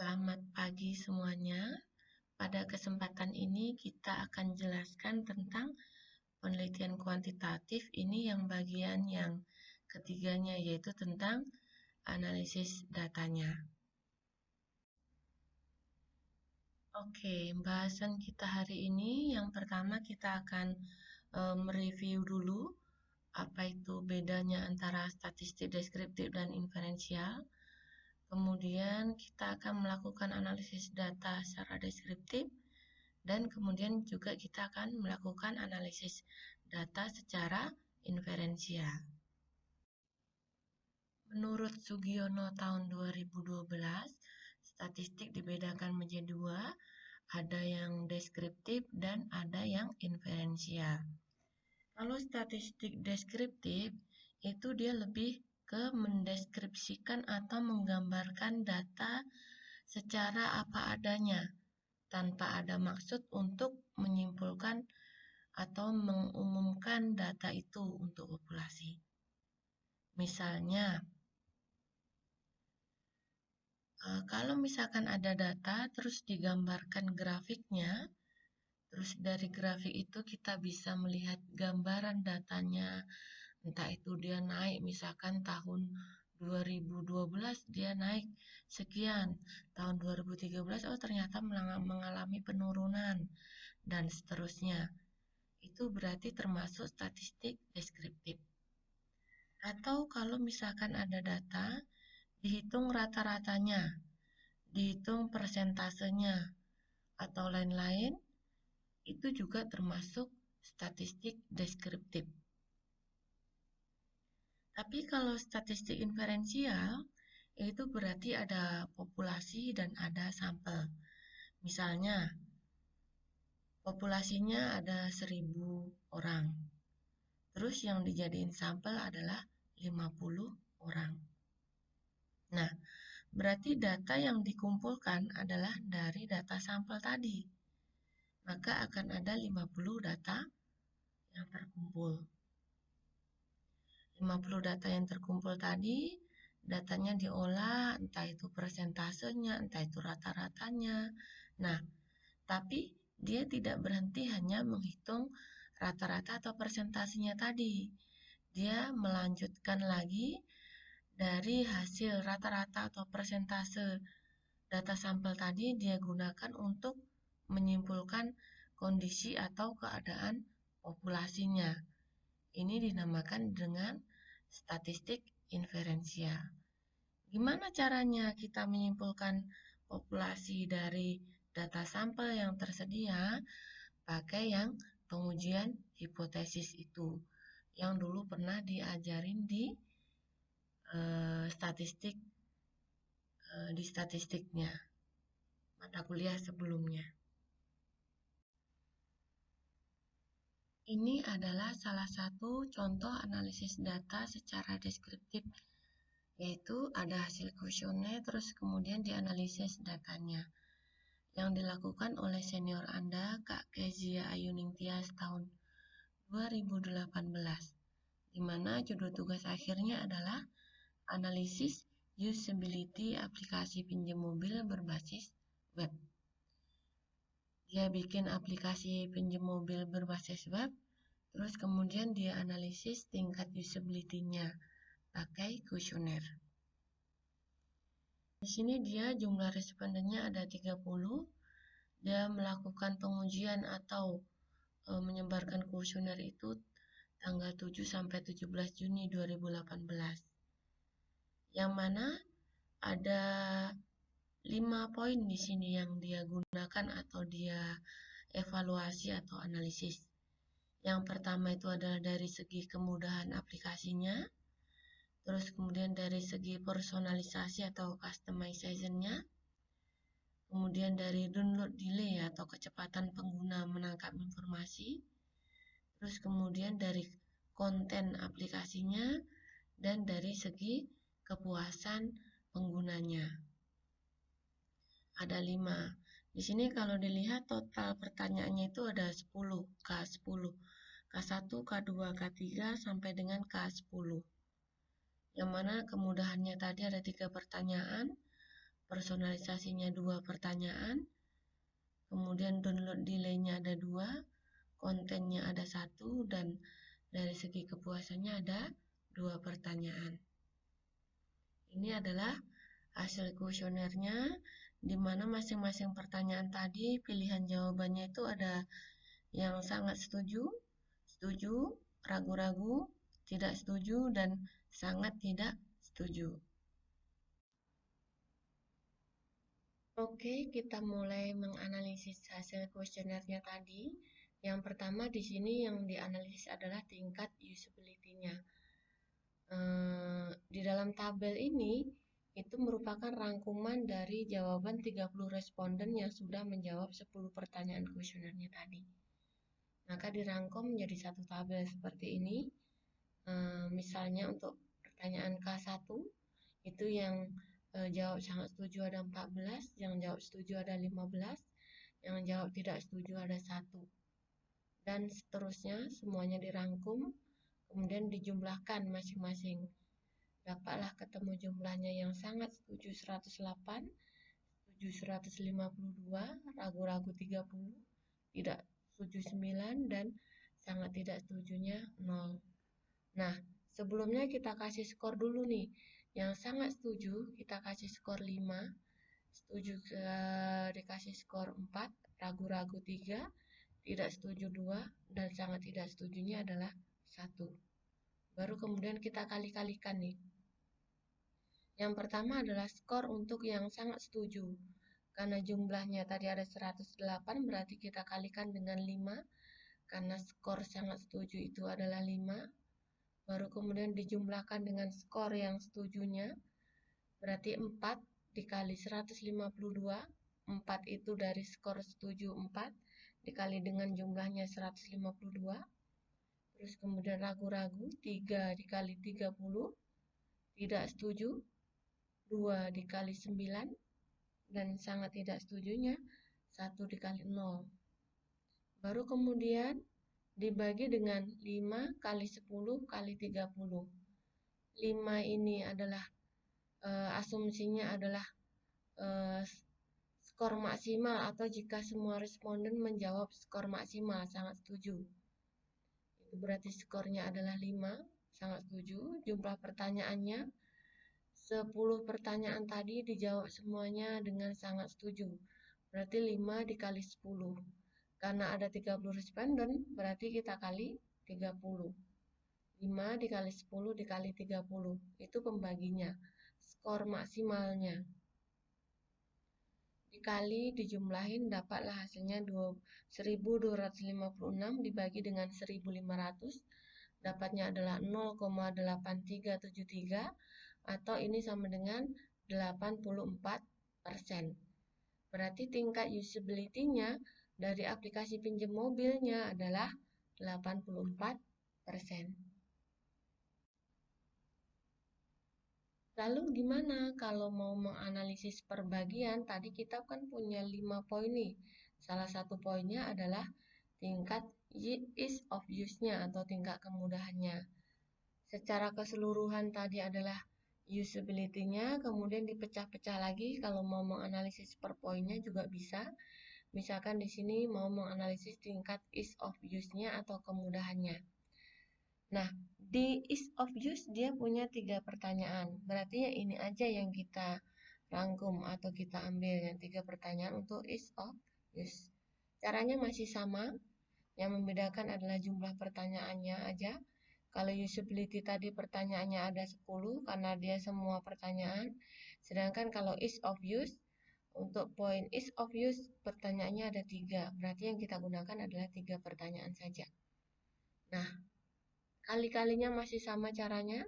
Selamat pagi semuanya. Pada kesempatan ini kita akan jelaskan tentang penelitian kuantitatif ini yang bagian yang ketiganya yaitu tentang analisis datanya. Oke, bahasan kita hari ini yang pertama kita akan mereview dulu apa itu bedanya antara statistik deskriptif dan inferensial. Kemudian kita akan melakukan analisis data secara deskriptif dan kemudian juga kita akan melakukan analisis data secara inferensial. Menurut Sugiono tahun 2012, statistik dibedakan menjadi dua, ada yang deskriptif dan ada yang inferensial. Kalau statistik deskriptif, itu dia lebih ke mendeskripsikan atau menggambarkan data secara apa adanya, tanpa ada maksud untuk menyimpulkan atau mengumumkan data itu untuk populasi. Misalnya, kalau misalkan ada data, terus digambarkan grafiknya, terus dari grafik itu kita bisa melihat gambaran datanya, entah itu dia naik, misalkan tahun 2012 dia naik sekian, tahun 2013 oh ternyata mengalami penurunan, dan seterusnya. Itu berarti termasuk statistik deskriptif. Atau kalau misalkan ada data, dihitung rata-ratanya, dihitung persentasenya, atau lain-lain, itu juga termasuk statistik deskriptif. Tapi kalau statistik inferensial, itu berarti ada populasi dan ada sampel. Misalnya, populasinya ada 1000 orang. Terus yang dijadiin sampel adalah 50 orang. Nah, berarti data yang dikumpulkan adalah dari data sampel tadi. Maka akan ada 50 data yang terkumpul. 50 data yang terkumpul tadi, datanya diolah, entah itu persentasenya, entah itu rata-ratanya. Nah, tapi dia tidak berhenti hanya menghitung rata-rata atau persentasenya tadi. Dia melanjutkan lagi dari hasil rata-rata atau persentase data sampel tadi dia gunakan untuk menyimpulkan kondisi atau keadaan populasinya. Ini dinamakan dengan statistik inferensial. Gimana caranya kita menyimpulkan populasi dari data sampel yang tersedia? Pakai yang pengujian hipotesis itu, yang dulu pernah diajarin di statistiknya, mata kuliah sebelumnya. Ini adalah salah satu contoh analisis data secara deskriptif, yaitu ada hasil kuesioner, terus kemudian dianalisis datanya, yang dilakukan oleh senior Anda, Kak Kezia Ayuningtyas tahun 2018, di mana judul tugas akhirnya adalah analisis usability aplikasi pinjam mobil berbasis web. Dia bikin aplikasi pinjam mobil berbasis web, terus kemudian dia analisis tingkat usability-nya pakai kuesioner. Di sini dia jumlah respondennya ada 30. Dia melakukan pengujian atau menyebarkan kuesioner itu tanggal 7 sampai 17 Juni 2018. Yang mana ada 5 poin di sini yang dia gunakan atau dia evaluasi atau analisis. Yang pertama itu adalah dari segi kemudahan aplikasinya, terus kemudian dari segi personalisasi atau customization-nya, kemudian dari download delay atau kecepatan pengguna menangkap informasi, terus kemudian dari konten aplikasinya, dan dari segi kepuasan penggunanya. Ada 5. Di sini kalau dilihat total pertanyaannya itu ada 10, K10, K1, K2, K3 sampai dengan K10. Yang mana kemudahannya tadi ada 3 pertanyaan. personalisasinya 2 pertanyaan, kemudian download delay-nya ada 2, kontennya ada 1, dan dari segi kepuasannya ada 2 pertanyaan. Ini adalah hasil kuesionernya, di mana masing-masing pertanyaan tadi pilihan jawabannya itu ada yang sangat setuju, setuju, ragu-ragu, tidak setuju, dan sangat tidak setuju. Oke, kita mulai menganalisis hasil kuesionernya tadi. Yang pertama di sini yang dianalisis adalah tingkat usability-nya. Di dalam tabel ini itu merupakan rangkuman dari jawaban 30 responden yang sudah menjawab 10 pertanyaan kuesionernya tadi. Maka dirangkum menjadi satu tabel seperti ini. Misalnya untuk pertanyaan K1 itu yang jawab sangat setuju ada 14, yang jawab setuju ada 15, yang jawab tidak setuju ada 1. Dan seterusnya semuanya dirangkum, kemudian dijumlahkan masing-masing. Dapatlah ketemu jumlahnya yang sangat setuju 108, setuju 152, ragu-ragu 30, tidak setuju 9, dan sangat tidak setujunya 0. Nah, sebelumnya kita kasih skor dulu nih. Yang sangat setuju kita kasih skor 5, setuju dikasih skor 4, ragu-ragu 3, tidak setuju 2, dan sangat tidak setujunya adalah 1. Baru kemudian kita kali-kalikan nih. Yang pertama adalah skor untuk yang sangat setuju. Karena jumlahnya tadi ada 108, berarti kita kalikan dengan 5. Karena skor sangat setuju itu adalah 5. Baru kemudian dijumlahkan dengan skor yang setujunya. Berarti 4 dikali 152. 4 itu dari skor setuju 4. Dikali dengan jumlahnya 152. Terus kemudian ragu-ragu 3 dikali 30. Tidak setuju 2 dikali 9, dan sangat tidak setujunya 1 dikali 0. Baru kemudian dibagi dengan 5 kali 10 kali 30. 5 ini adalah asumsinya adalah skor maksimal atau jika semua responden menjawab skor maksimal sangat setuju. Itu berarti skornya adalah 5, sangat setuju. Jumlah pertanyaannya 10 pertanyaan tadi dijawab semuanya dengan sangat setuju. Berarti 5 dikali 10. Karena ada 30 responden, berarti kita kali 30. 5 dikali 10 dikali 30. Itu pembaginya. Skor maksimalnya. Dikali, dijumlahin, dapatlah hasilnya 1256 dibagi dengan 1500. Dapatnya adalah 0,8373. Atau ini sama dengan 84%. Berarti tingkat usability-nya dari aplikasi pinjam mobilnya adalah 84%. Lalu gimana kalau mau menganalisis perbagian? Tadi kita kan punya 5 poin nih. Salah satu poinnya adalah tingkat ease of use-nya atau tingkat kemudahannya. Secara keseluruhan tadi adalah usability-nya, kemudian dipecah-pecah lagi. Kalau mau menganalisis per poinnya juga bisa. Misalkan di sini mau menganalisis tingkat ease of use-nya atau kemudahannya. Nah, di ease of use dia punya 3 pertanyaan. Berarti ya ini aja yang kita rangkum atau kita ambil yang 3 pertanyaan untuk ease of use. Caranya masih sama. Yang membedakan adalah jumlah pertanyaannya aja. Kalau usability tadi pertanyaannya ada 10 karena dia semua pertanyaan. Sedangkan kalau ease of use, untuk poin ease of use pertanyaannya ada 3. Berarti yang kita gunakan adalah 3 pertanyaan saja. Nah, kali-kalinya masih sama caranya.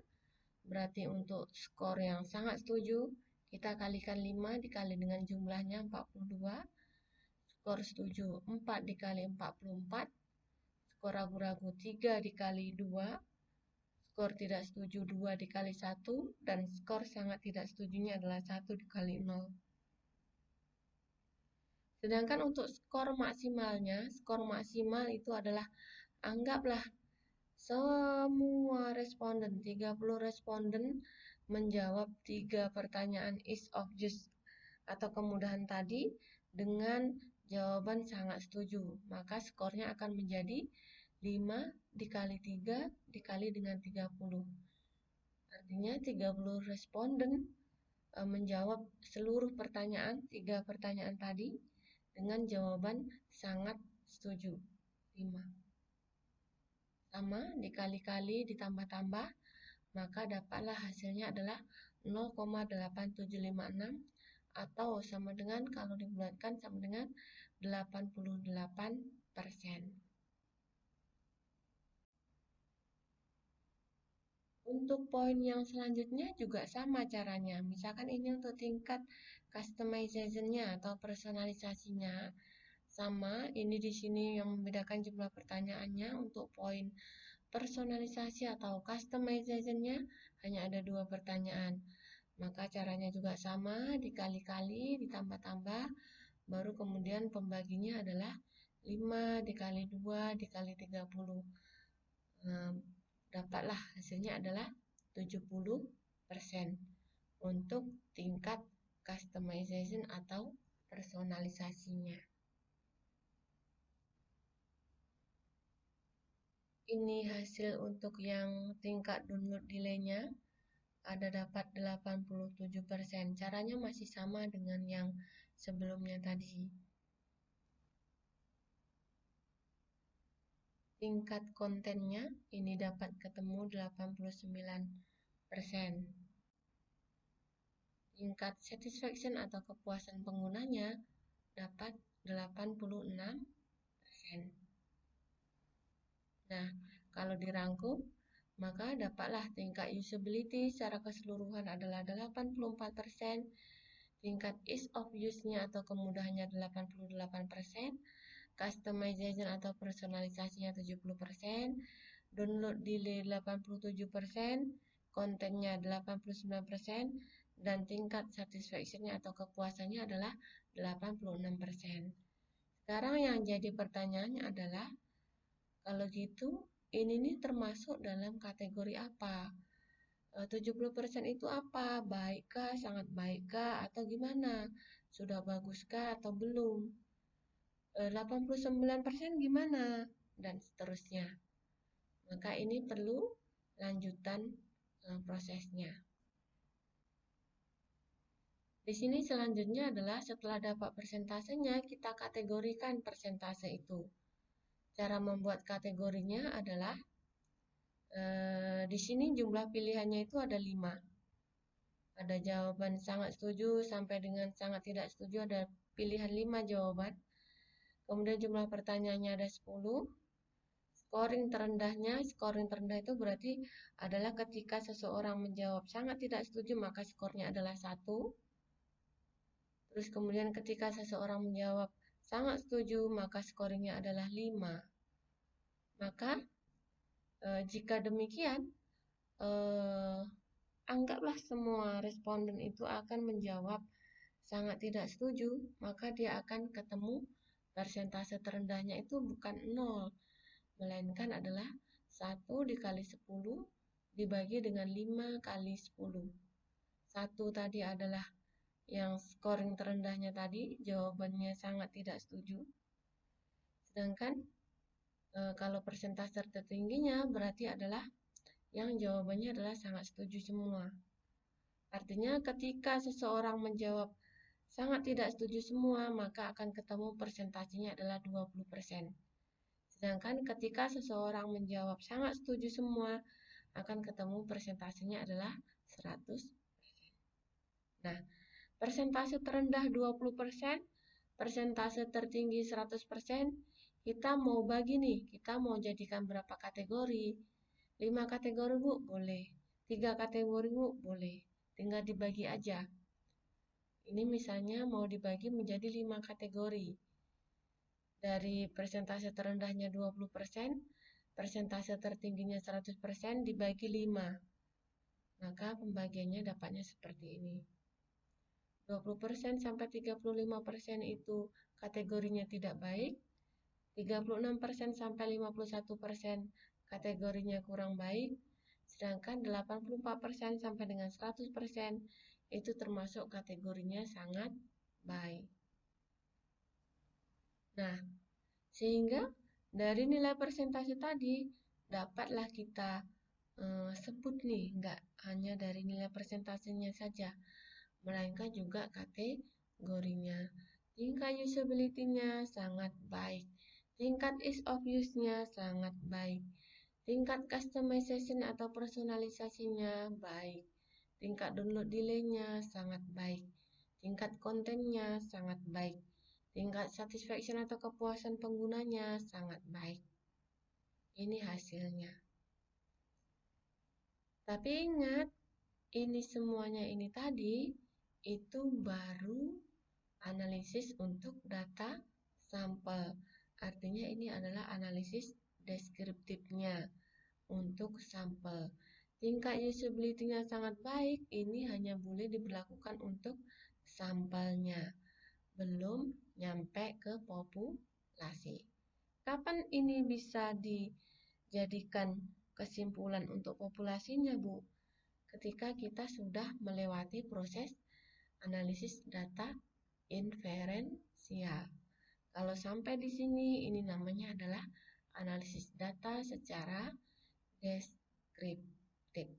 Berarti untuk skor yang sangat setuju, kita kalikan 5 dikali dengan jumlahnya 42. Skor setuju 4 dikali 44. Skor ragu-ragu 3 dikali 2. Skor tidak setuju 2 dikali 1. Dan skor sangat tidak setujunya adalah 1 dikali 0. Sedangkan untuk skor maksimalnya, skor maksimal itu adalah anggaplah semua responden, 30 responden menjawab 3 pertanyaan ease of use atau kemudahan tadi dengan jawaban sangat setuju, maka skornya akan menjadi 5 dikali 3 dikali dengan 30. Artinya 30 responden menjawab seluruh pertanyaan, 3 pertanyaan tadi dengan jawaban sangat setuju, 5. Sama, dikali-kali ditambah-tambah, maka dapatlah hasilnya adalah 0,8756 atau sama dengan, kalau dibulatkan sama dengan 88%. Untuk poin yang selanjutnya juga sama caranya. Misalkan ini untuk tingkat customization-nya atau personalisasinya. Sama, ini di sini yang membedakan jumlah pertanyaannya. Untuk poin personalisasi atau customization-nya hanya ada 2 pertanyaan. Maka caranya juga sama, dikali-kali ditambah-tambah, baru kemudian pembaginya adalah 5 dikali 2 dikali 30. Dapatlah hasilnya adalah 70% untuk tingkat customization atau personalisasinya. Ini hasil untuk yang tingkat download delay-nya, ada dapat 87%. Caranya masih sama dengan yang sebelumnya tadi. Tingkat kontennya ini dapat ketemu 89%. Tingkat satisfaction atau kepuasan penggunanya dapat 86%. Nah, kalau dirangkum, maka dapatlah tingkat usability secara keseluruhan adalah 84%, tingkat ease of use-nya atau kemudahannya 88%, customization atau personalisasinya 70%, download delay 87%, kontennya 89%, dan tingkat satisfaction-nya atau kepuasannya adalah 86%. Sekarang yang jadi pertanyaannya adalah, kalau gitu, ini nih termasuk dalam kategori apa? 70% itu apa? Baikkah, sangat baikkah, atau gimana? Sudah baguskah atau belum? 89% gimana? Dan seterusnya. Maka ini perlu lanjutan prosesnya. Di sini selanjutnya adalah setelah dapat persentasenya, kita kategorikan persentase itu. Cara membuat kategorinya adalah di sini jumlah pilihannya itu ada 5. Ada jawaban sangat setuju sampai dengan sangat tidak setuju, ada pilihan 5 jawaban. Kemudian jumlah pertanyaannya ada 10. Scoring terendah itu berarti adalah ketika seseorang menjawab sangat tidak setuju, maka skornya adalah 1. Terus kemudian ketika seseorang menjawab sangat setuju, maka scoringnya adalah 5. Maka jika demikian, anggaplah semua responden itu akan menjawab sangat tidak setuju, maka dia akan ketemu persentase terendahnya itu bukan 0, melainkan adalah 1 dikali 10 dibagi dengan 5 kali 10. 1 tadi adalah yang scoring terendahnya tadi, jawabannya sangat tidak setuju. Sedangkan kalau persentase tertingginya berarti adalah yang jawabannya adalah sangat setuju semua. Artinya ketika seseorang menjawab sangat tidak setuju semua, maka akan ketemu persentasenya adalah 20%. Sedangkan ketika seseorang menjawab sangat setuju semua, akan ketemu persentasenya adalah 100%. Nah, persentase terendah 20%, persentase tertinggi 100%, kita mau bagi nih, kita mau jadikan berapa kategori? 5 kategori, Bu? Boleh. 3 kategori, Bu? Boleh. Tinggal dibagi aja. Ini misalnya mau dibagi menjadi 5 kategori. Dari persentase terendahnya 20%, persentase tertingginya 100% dibagi 5. Maka pembagiannya dapatnya seperti ini. 20% sampai 35% itu kategorinya tidak baik. 36% sampai 51% kategorinya kurang baik. Sedangkan 84% sampai dengan 100% itu termasuk kategorinya sangat baik. Nah, sehingga dari nilai persentase tadi dapatlah kita sebut nih, nggak hanya dari nilai persentasenya saja, melainkan juga kategorinya. Tingkat usability-nya sangat baik, tingkat ease of use-nya sangat baik, tingkat customization atau personalisasinya baik, tingkat download delay-nya sangat baik, tingkat kontennya sangat baik, tingkat satisfaction atau kepuasan penggunanya sangat baik. Ini hasilnya. Tapi ingat, ini semuanya ini tadi itu baru analisis untuk data sampel. Artinya ini adalah analisis deskriptifnya untuk sampel. Tingkat usability-nya sangat baik, ini hanya boleh diberlakukan untuk sampelnya, belum nyampe ke populasi. Kapan ini bisa dijadikan kesimpulan untuk populasinya, Bu? Ketika kita sudah melewati proses analisis data inferensial. Kalau sampai di sini, ini namanya adalah analisis data secara deskriptif.